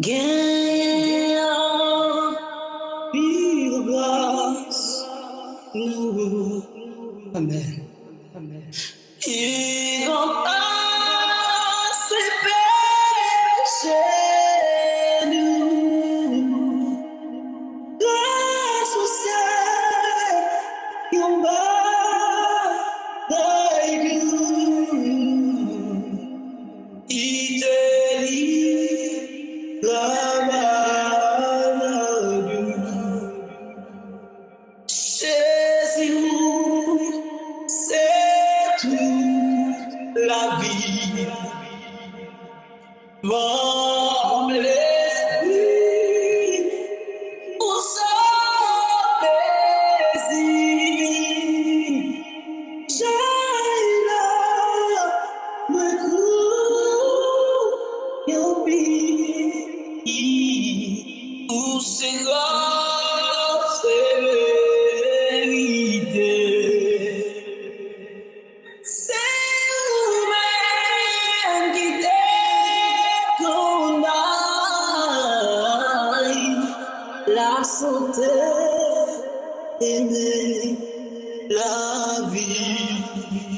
Gagne be the glass. Amen. Amen. Et on a ses péchés, nous. Grâce au ciel, on va il te lit la Jésus, c'est toute la vie. Comme l'esprit pour son plaisir. J'ai là me pour ses grâces et vérités. C'est vous-même qui t'écondaille la santé et la vie.